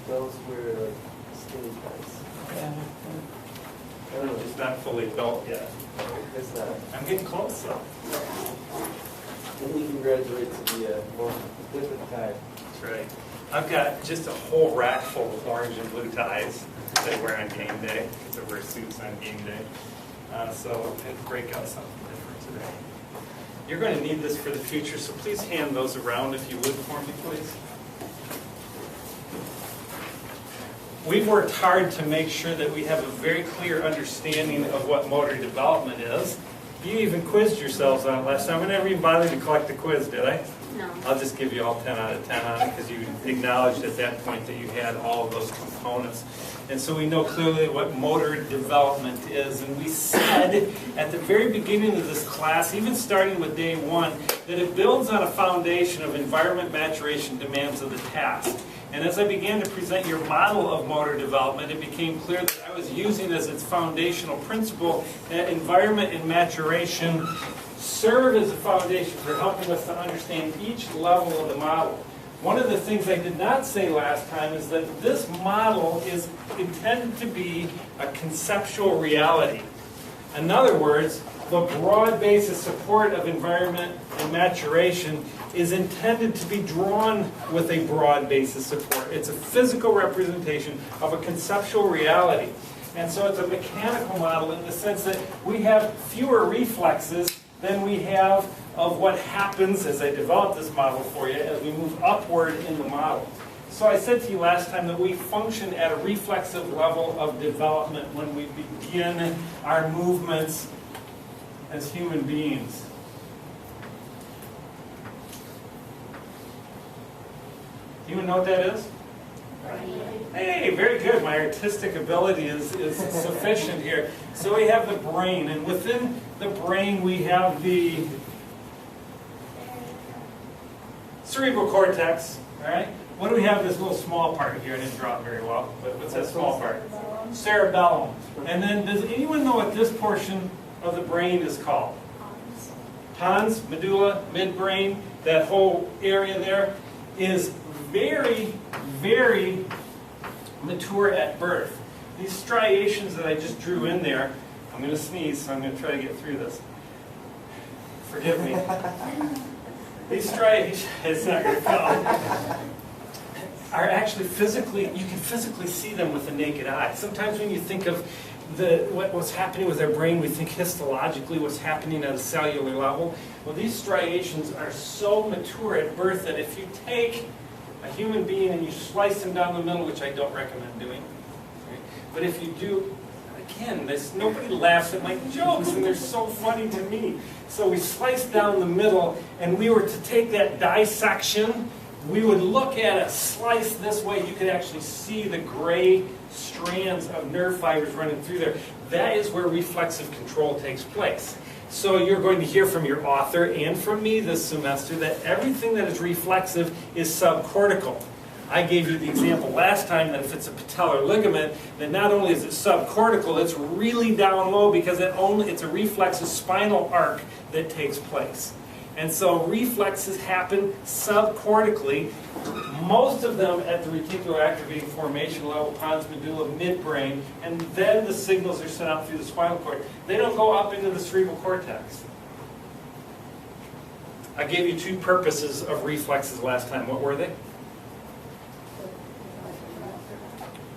Those were like skinny guys. Yeah. I don't know. It's not fully built yet. It's not. I'm getting close though. Then you can graduate to the more different type. That's right. I've got just a whole rack full of orange and blue ties that I wear on game day. Because I wear suits on game day. So I'll break out something different today. You're going to need this for the future, so please hand those around if you would for me, please. We've worked hard to make sure that we have a very clear understanding of what motor development is. You even quizzed yourselves on it last time. I never even bothered to collect the quiz, did I? No. I'll just give you all 10 out of 10 on it because you acknowledged at that point that you had all of those components. And so we know clearly what motor development is. And we said at the very beginning of this class, even starting with day one, that it builds on a foundation of environment maturation demands of the task. And as I began to present your model of motor development, it became clear that I was using as its foundational principle that environment and maturation serve as a foundation for helping us to understand each level of the model. One of the things I did not say last time is that this model is intended to be a conceptual reality. In other words, the broad basis support of environment and maturation is intended to be drawn with a broad basis support. It's a physical representation of a conceptual reality. And so it's a mechanical model in the sense that we have fewer reflexes than we have of what happens as I develop this model for you as we move upward in the model. So I said to you last time that we function at a reflexive level of development when we begin our movements as human beings. Do you even know what that is? Hey, very good. My artistic ability is sufficient here. So we have the brain, and within the brain we have the cerebral cortex. All right. What do we have? This little small part here. I didn't draw it very well, but what's that small part? Cerebellum. And then, does anyone know what this portion of the brain is called? Pons, medulla, midbrain. That whole area there is very, very mature at birth. These striations that I just drew in there, I'm going to sneeze, so I'm going to try to get through this. Forgive me. These striations, it's not going to come, are actually physically, you can physically see them with the naked eye. Sometimes when you think of what's happening with our brain, we think histologically what's happening at a cellular level. Well, these striations are so mature at birth that if you take a human being and you slice them down the middle, which I don't recommend doing, right? But if you do, again, nobody laughs at my jokes, and they're so funny to me. So we slice down the middle, and we were to take that dissection, we would look at a slice this way, you could actually see the gray strands of nerve fibers running through there. That is where reflexive control takes place. So you're going to hear from your author and from me this semester that everything that is reflexive is subcortical. I gave you the example last time that if it's a patellar ligament, that not only is it subcortical, it's really down low because it's a reflexive spinal arc that takes place. And so reflexes happen subcortically, most of them at the reticular activating formation level, pons, medulla, midbrain, and then the signals are sent out through the spinal cord. They don't go up into the cerebral cortex. I gave you two purposes of reflexes last time. What were they?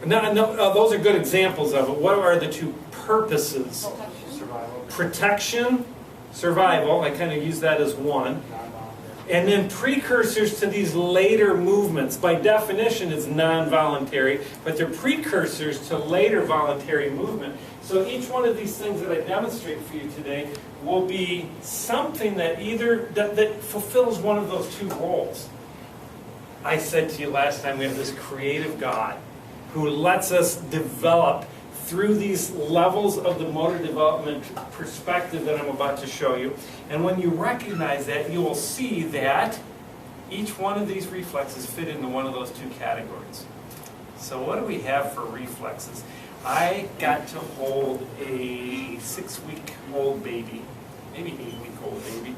No, those are good examples of it. What are the two purposes? Protection, survival. I kind of use that as one. And then precursors to these later movements. By definition, it's non-voluntary, but they're precursors to later voluntary movement. So each one of these things that I demonstrate for you today will be something that that fulfills one of those two roles. I said to you last time, we have this creative God who lets us develop through these levels of the motor development perspective that I'm about to show you. And when you recognize that, you will see that each one of these reflexes fit into one of those two categories. So what do we have for reflexes? I got to hold a 6-week-old baby, maybe 8-week-old baby,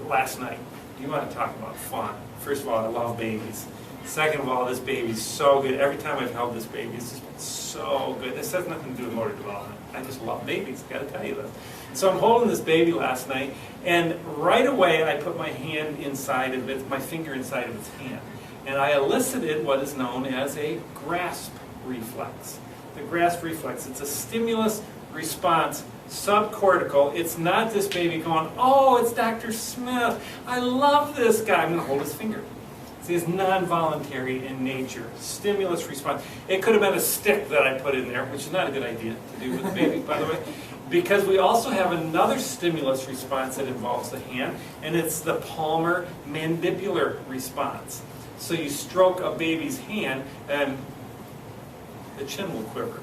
last night. You want to talk about fun. First of all, I love babies. Second of all, this baby's so good. Every time I've held this baby, it's just been so good. This has nothing to do with motor development. I just love babies, got to tell you this. So I'm holding this baby last night, and right away I put my hand inside of it, my finger inside of its hand. And I elicited what is known as a grasp reflex. The grasp reflex, it's a stimulus response, subcortical. It's not this baby going, oh, it's Dr. Smith. I love this guy. I'm going to hold his finger. See, it's non-voluntary in nature. Stimulus response. It could have been a stick that I put in there, which is not a good idea to do with the baby, by the way, because we also have another stimulus response that involves the hand, and it's the palmar mandibular response. So you stroke a baby's hand, and the chin will quiver.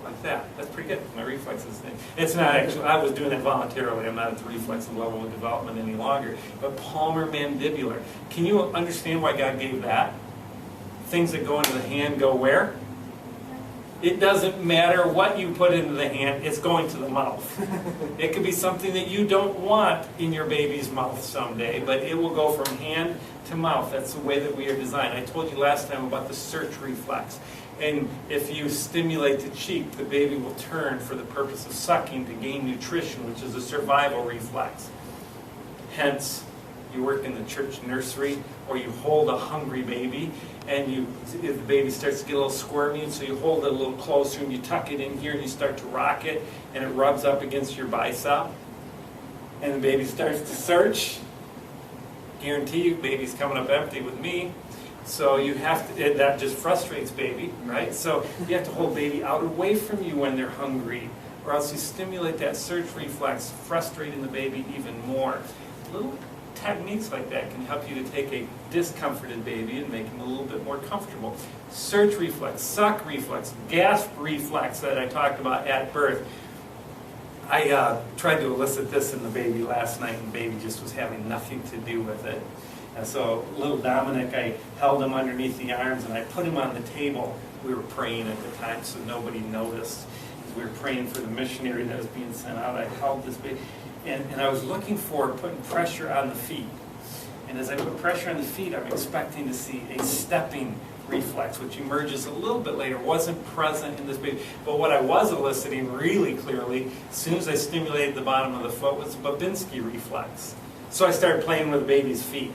Like that. That's pretty good. My reflexes. It's not actually, I was doing it voluntarily. I'm not at the reflexive level of development any longer. But palmar mandibular. Can you understand why God gave that? Things that go into the hand go where? It doesn't matter what you put into the hand, it's going to the mouth. It could be something that you don't want in your baby's mouth someday, but it will go from hand to mouth. That's the way that we are designed. I told you last time about the search reflex. And if you stimulate the cheek, the baby will turn for the purpose of sucking to gain nutrition, which is a survival reflex. Hence, you work in the church nursery, or you hold a hungry baby, and the baby starts to get a little squirmy, and so you hold it a little closer, and you tuck it in here, and you start to rock it, and it rubs up against your bicep, and the baby starts to search. Guarantee you, baby's coming up empty with me. So you have to, that just frustrates baby, right? So you have to hold baby out away from you when they're hungry, or else you stimulate that search reflex, frustrating the baby even more. Little techniques like that can help you to take a discomforted baby and make him a little bit more comfortable. Search reflex, suck reflex, gasp reflex that I talked about at birth. I tried to elicit this in the baby last night, and the baby just was having nothing to do with it. And so little Dominic, I held him underneath the arms, and I put him on the table. We were praying at the time, so nobody noticed. We were praying for the missionary that was being sent out. I held this baby, and I was looking for putting pressure on the feet. And as I put pressure on the feet, I'm expecting to see a stepping reflex, which emerges a little bit later. Wasn't present in this baby. But what I was eliciting really clearly, as soon as I stimulated the bottom of the foot, was the Babinski reflex. So I started playing with the baby's feet.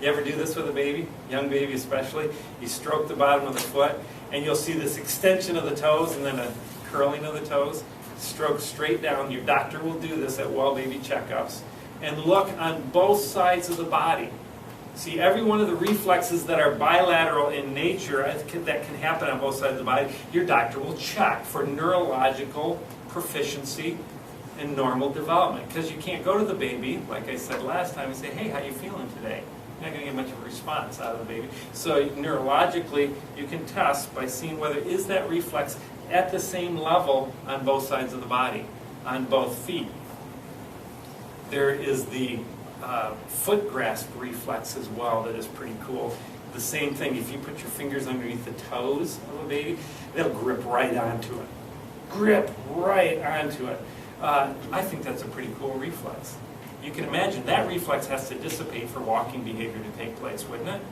You ever do this with a baby, young baby especially? You stroke the bottom of the foot, and you'll see this extension of the toes and then a curling of the toes. Stroke straight down. Your doctor will do this at well baby checkups. And look on both sides of the body. See, every one of the reflexes that are bilateral in nature that can happen on both sides of the body, your doctor will check for neurological proficiency and normal development. Because you can't go to the baby, like I said last time, and say, hey, how you feeling today? You're not going to get much of a response out of the baby. So neurologically, you can test by seeing whether is that reflex at the same level on both sides of the body, on both feet. There is the foot grasp reflex as well that is pretty cool. The same thing, if you put your fingers underneath the toes of a baby, they'll grip right onto it. Grip right onto it. I think that's a pretty cool reflex. You can imagine that reflex has to dissipate for walking behavior to take place, wouldn't it?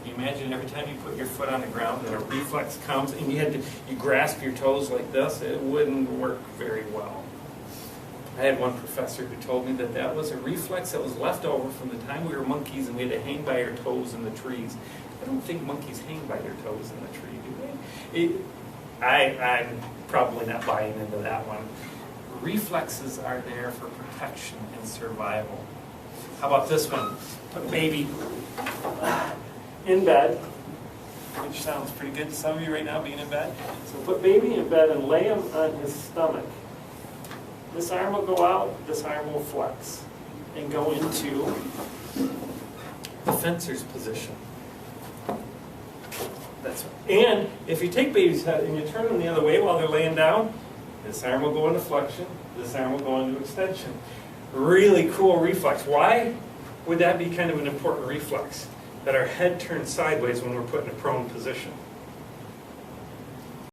Can you imagine every time you put your foot on the ground that a reflex comes and you grasp your toes like this? It wouldn't work very well. I had one professor who told me that that was a reflex that was left over from the time we were monkeys and we had to hang by our toes in the trees. I don't think monkeys hang by their toes in the tree, do they? I'm probably not buying into that one. Reflexes are there for protection and survival. How about this one? Put baby in bed, which sounds pretty good to some of you right now, being in bed. So put baby in bed and lay him on his stomach. This arm will go out, this arm will flex and go into the fencer's position. That's right. And if you take baby's head and you turn them the other way while they're laying down, this arm will go into flexion, this arm will go into extension. Really cool reflex. Why would that be kind of an important reflex? That our head turns sideways when we're put in a prone position.